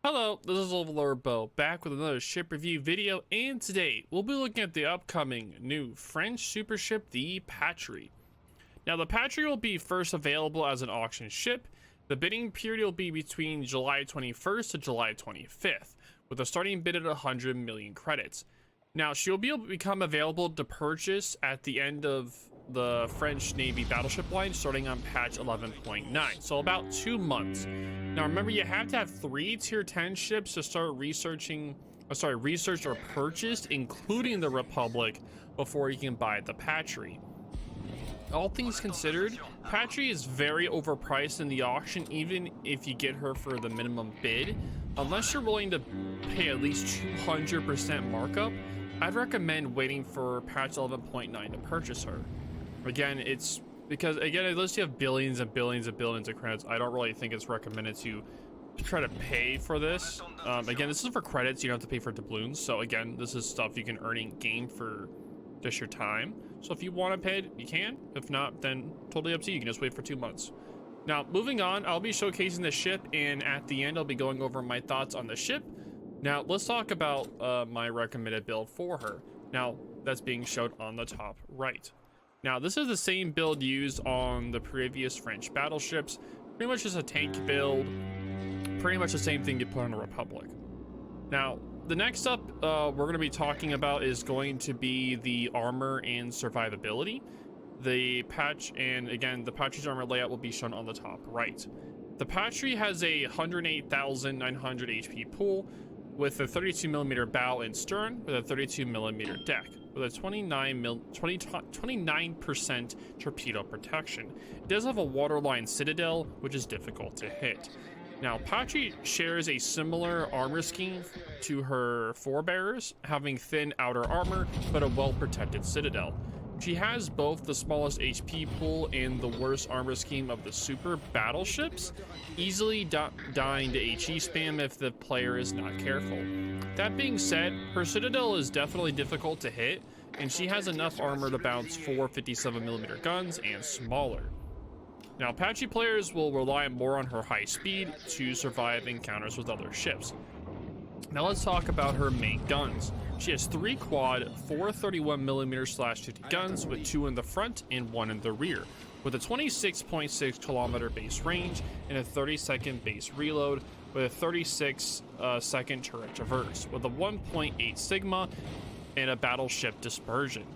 Hello, this is OverlordBou back with another ship review video, and today we'll be looking at the upcoming new French super ship, the Patrie. Now, the Patrie will be first available as an auction ship. The bidding period will be between July 21st to July 25th, with a starting bid at 100 million credits. Now, she'll be able to become available to purchase at the end of the French Navy battleship line, starting on patch 11.9, so about 2 months. Now remember, you have to have 3 tier 10 ships to start researched or purchased, including the Republic, before you can buy the Patrie. All things considered, Patrie is very overpriced in the auction, even if you get her for the minimum bid. Unless you're willing to pay at least 200% markup, I'd recommend waiting for patch 11.9 to purchase her. Again, it's because, unless you have billions and billions and billions of credits, I don't really think it's recommended to try to pay for this. Again, this is for credits. You don't have to pay for doubloons. So again, this is stuff you can earn in game for just your time. So if you want to pay it, you can. If not, then totally up to you. You can just wait for 2 months. Now, moving on, I'll be showcasing the ship, and at the end, I'll be going over my thoughts on the ship. Now, let's talk about my recommended build for her. Now, that's being showed on the top right. Now, this is the same build used on the previous French battleships. Pretty much just a tank build. Pretty much the same thing you put on a Republic. Now, the next up we're going to be talking about is going to be the armor and survivability. The patch, and again, the Patrie's armor layout will be shown on the top right. The Patrie has a 108,900 HP pool, with a 32mm bow and stern, with a 32mm deck, with a 29% torpedo protection. It does have a waterline citadel, which is difficult to hit. Now, Patrie shares a similar armor scheme to her forebearers, having thin outer armor, but a well-protected citadel. She has both the smallest HP pool and the worst armor scheme of the super battleships, easily dying to HE spam if the player is not careful. That being said, her citadel is definitely difficult to hit, and she has enough armor to bounce 4 57mm guns and smaller. Now, Patrie players will rely more on her high speed to survive encounters with other ships. Now let's talk about her main guns. She has 3 quad 431mm/50 guns, with 2 in the front and 1 in the rear, with a 26.6 kilometer base range and a 30-second base reload, with a 36-second turret traverse, with a 1.8 sigma and a battleship dispersion.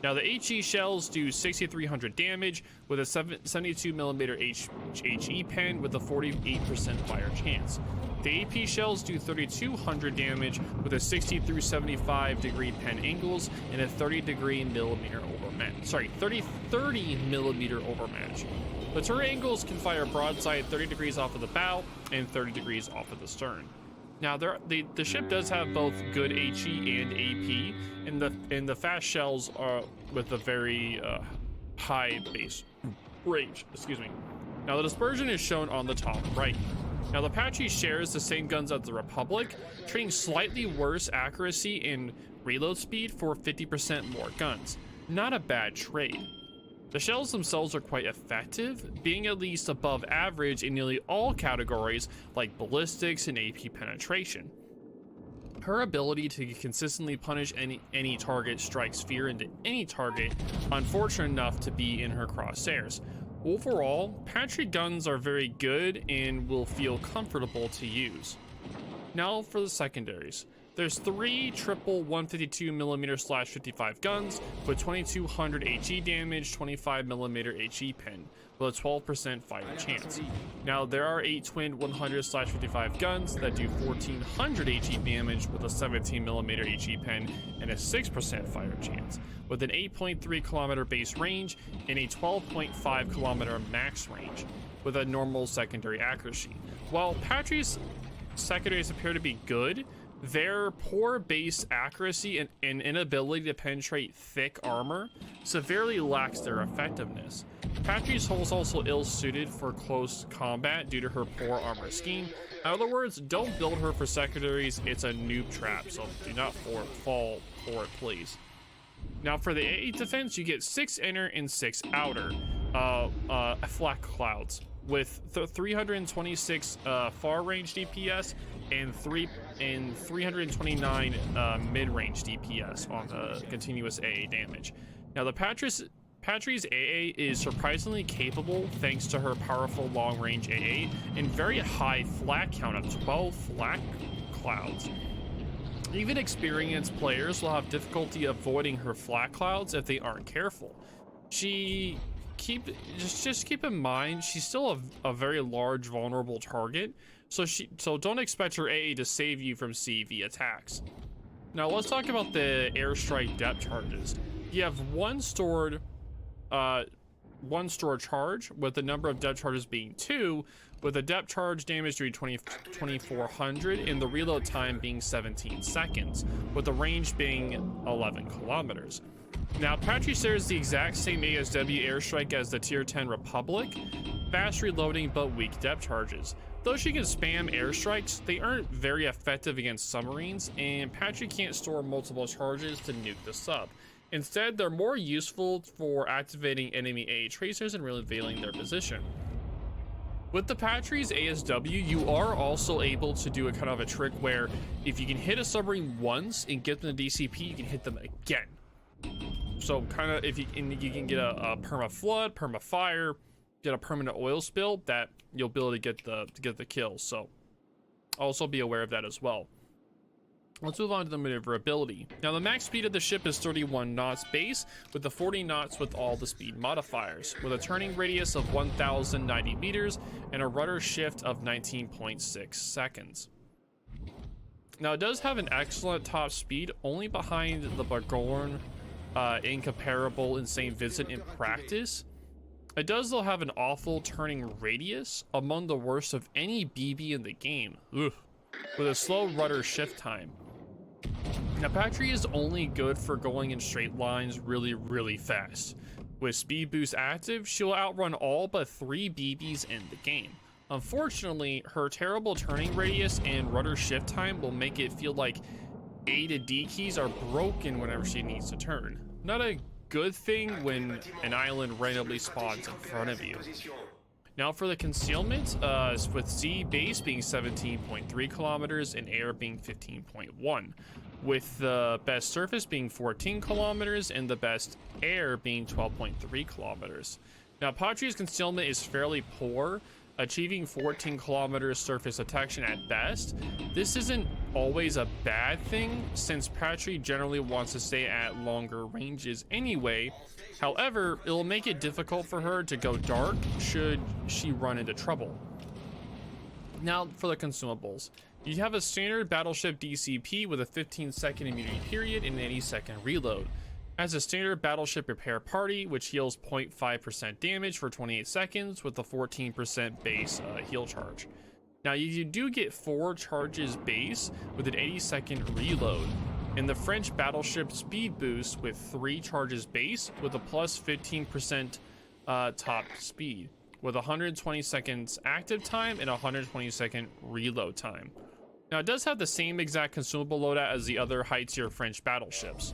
Now, the HE shells do 6,300 damage with a 72mm HE pen with a 48% fire chance. The AP shells do 3,200 damage with a 60 through 75 degree pen angles and a 30 millimeter overmatch. The turret angles can fire broadside 30 degrees off of the bow and 30 degrees off of the stern. Now, the ship does have both good HE and AP, and the fast shells are with a very high base range. Excuse me. Now, the dispersion is shown on the top right. Now, the Patrie shares the same guns as the Republic, trading slightly worse accuracy and reload speed for 50% more guns. Not a bad trade. The shells themselves are quite effective, being at least above average in nearly all categories like ballistics and AP penetration. Her ability to consistently punish any target strikes fear into any target, unfortunate enough to be in her crosshairs. Overall, Patrie guns are very good and will feel comfortable to use. Now for the secondaries. There's 3 triple 152mm/55 guns with 2200 HE damage, 25mm HE pen, with a 12% fire chance. Now, there are 8 twin 100/55 guns that do 1400 HE damage with a 17mm HE pen and a 6% fire chance, with an 8.3 kilometer base range and a 12.5 kilometer max range, with a normal secondary accuracy. While Patrie's secondaries appear to be good, their poor base accuracy and inability to penetrate thick armor severely lacks their effectiveness. Patrie's hull is also ill-suited for close combat due to her poor armor scheme. In other words, don't build her for secondaries, it's a noob trap, so do not fall for it, please. Now for the 8 defense, you get 6 inner and 6 outer flak clouds. with 326 far range DPS and 329 mid range DPS on the continuous AA damage. Now the Patrie's AA is surprisingly capable thanks to her powerful long range AA and very high flag count of 12 flag clouds. Even experienced players will have difficulty avoiding her flag clouds if they aren't careful. Just keep in mind she's still a very large vulnerable target, so don't expect her AA to save you from CV attacks. Now let's talk about the Airstrike depth charges. You have one stored charge, with the number of depth charges being 2, with the depth charge damage to be 2400 and the reload time being 17 seconds, with the range being 11 kilometers. Now Patrie shares the exact same ASW Airstrike as the tier 10 Republique, fast reloading but weak depth charges. Though she can spam airstrikes, they aren't very effective against submarines, and Patrie can't store multiple charges to nuke the sub. Instead, they're more useful for activating enemy AA tracers and revealing their position. With the Patrie's ASW, you are also able to do a kind of a trick where if you can hit a submarine once and get them to DCP, you can hit them again. So kind of if you can get a perma flood, perma fire, get a permanent oil spill, that you'll be able to get the kills. So also be aware of that as well. Let's move on to the maneuverability. Now the max speed of the ship is 31 knots base, with the 40 knots with all the speed modifiers, with a turning radius of 1090 meters and a rudder shift of 19.6 seconds. Now it does have an excellent top speed, only behind the Bagorn incomparable insane visit in practice. It does though have an awful turning radius, among the worst of any BB in the game. Ugh. With a slow rudder shift time. Now Patrie is only good for going in straight lines really fast. With speed boost active, she'll outrun all but 3 BBs in the game. Unfortunately, her terrible turning radius and rudder shift time will make it feel like A to D keys are broken whenever she needs to turn. Not a good thing when an island randomly spawns in front of you. Now for the concealment, with sea base being 17.3 kilometers and air being 15.1, with the best surface being 14 kilometers and the best air being 12.3 kilometers. Now Patrie's concealment is fairly poor, achieving 14 kilometers surface detection at best. This isn't always a bad thing, since Patrie generally wants to stay at longer ranges anyway. However, it'll make it difficult for her to go dark should she run into trouble. Now for the consumables. You have a standard battleship DCP with a 15-second immunity period and an 80-second reload. As a standard battleship repair party, which heals 0.5% damage for 28 seconds with a 14% base heal charge. Now you do get 4 charges base with an 80-second reload, and the French battleship speed boost with 3 charges base with a plus 15% top speed, with 120 seconds active time and 120 second reload time. Now it does have the same exact consumable loadout as the other high tier French battleships.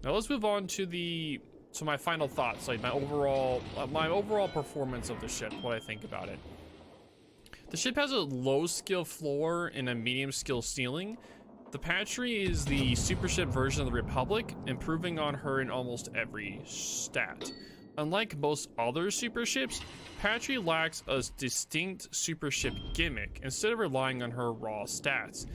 Now let's move on to my final thoughts, like my overall performance of the ship, what I think about it. The ship has a low skill floor and a medium skill ceiling. The Patrie is the super ship version of the Republique, improving on her in almost every stat. Unlike most other super ships, Patrie lacks a distinct super ship gimmick instead of relying on her raw stats.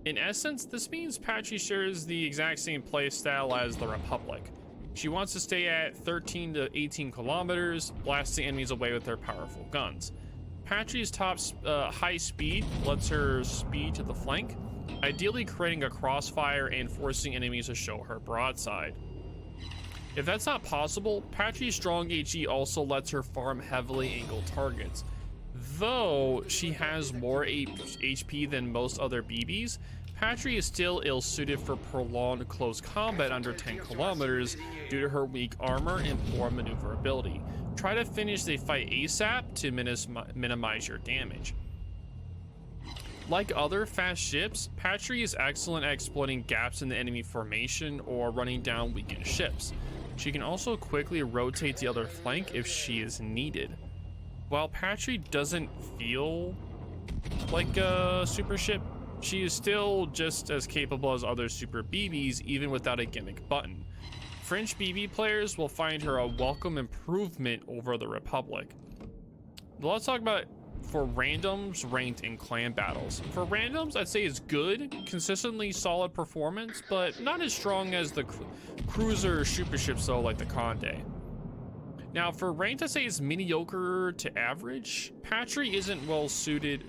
In essence, this means Patrie shares the exact same playstyle as the Republique. She wants to stay at 13 to 18 kilometers, blasting enemies away with her powerful guns. Patrie's top high speed lets her speed to the flank, ideally creating a crossfire and forcing enemies to show her broadside. If that's not possible, Patrie's strong HE also lets her farm heavily angled targets. Though she has more HP than most other BBs, Patrie is still ill-suited for prolonged close combat under 10 kilometers due to her weak armor and poor maneuverability. Try to finish the fight ASAP to minimize your damage. Like other fast ships, Patrie is excellent at exploiting gaps in the enemy formation or running down weakened ships. She can also quickly rotate the other flank if she is needed. while Patrie doesn't feel like a super ship, she is still just as capable as other super BBs, even without a gimmick button. French BB players will find her a welcome improvement over the Republic. Let's talk about for randoms, ranked, and clan battles. For randoms, I'd say it's good, consistently solid performance, but not as strong as the cruiser super ships though, like the Conde. Now for ranked, I'd say it's mediocre to average. Patrie isn't well suited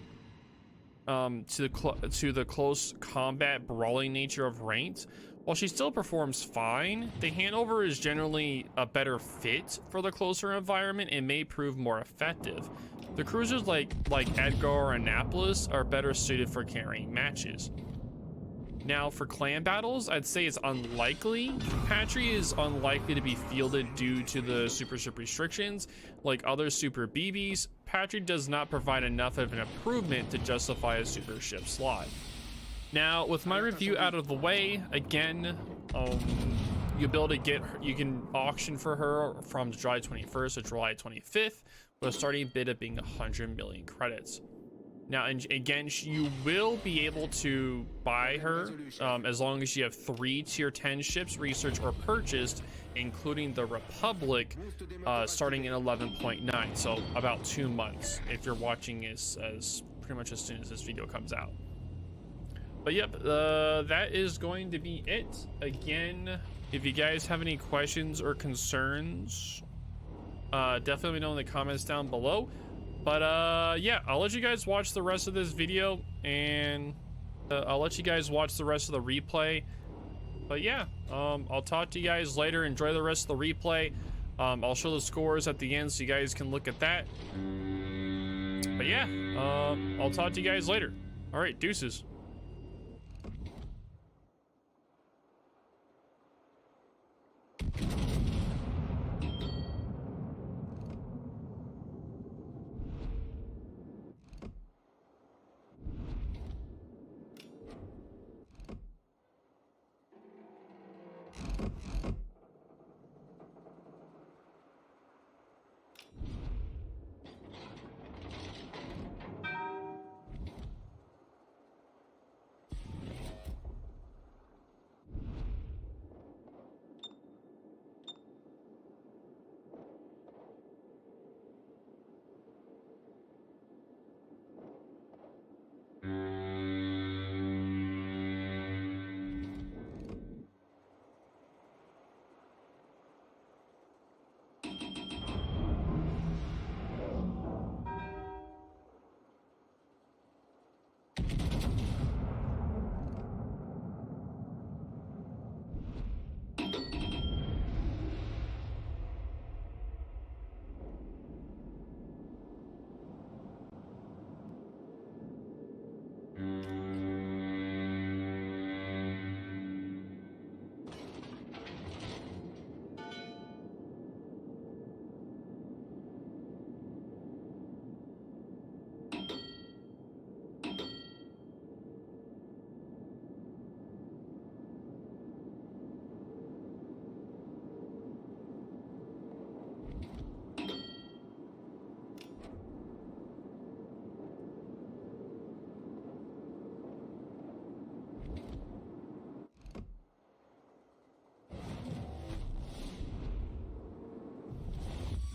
to the close combat brawling nature of ranked. While she still performs fine, the Hanover is generally a better fit for the closer environment and may prove more effective. The cruisers like Edgar and Annapolis are better suited for carrying matches. Now for clan battles, I'd say it's unlikely. Patrie is unlikely to be fielded due to the super ship restrictions. Like other super BBs, Patrie does not provide enough of an improvement to justify a super ship slot. Now, with my review out of the way, again, you'll be able to get her, you can auction for her from July 21st to July 25th, with a starting bid of being 100 million credits. Now, and again, you will be able to buy her as long as you have 3 tier 10 ships researched or purchased, including the Republic, starting in 11.9, so about 2 months if you're watching as pretty much as soon as this video comes out. But yep, that is going to be it. Again, if you guys have any questions or concerns, definitely let me know in the comments down below. But yeah, I'll let you guys watch the rest of this video, and I'll let you guys watch the rest of the replay. But yeah, I'll talk to you guys later. Enjoy the rest of the replay. I'll show the scores at the end so you guys can look at that. But yeah, I'll talk to you guys later. All right, deuces.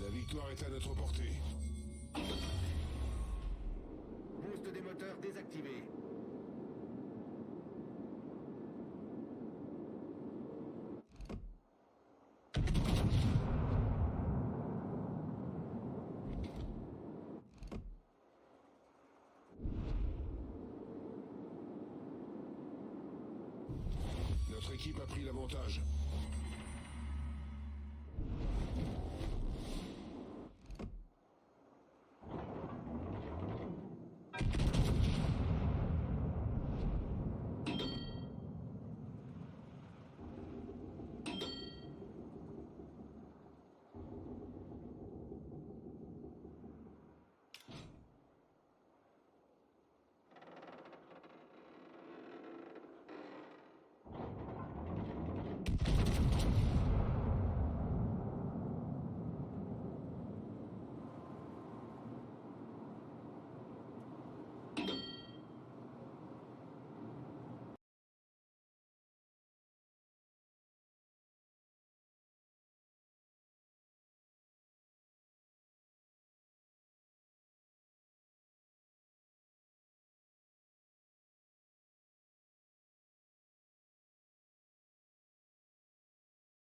La victoire est à notre portée. Boost des moteurs désactivé. Notre équipe a pris l'avantage.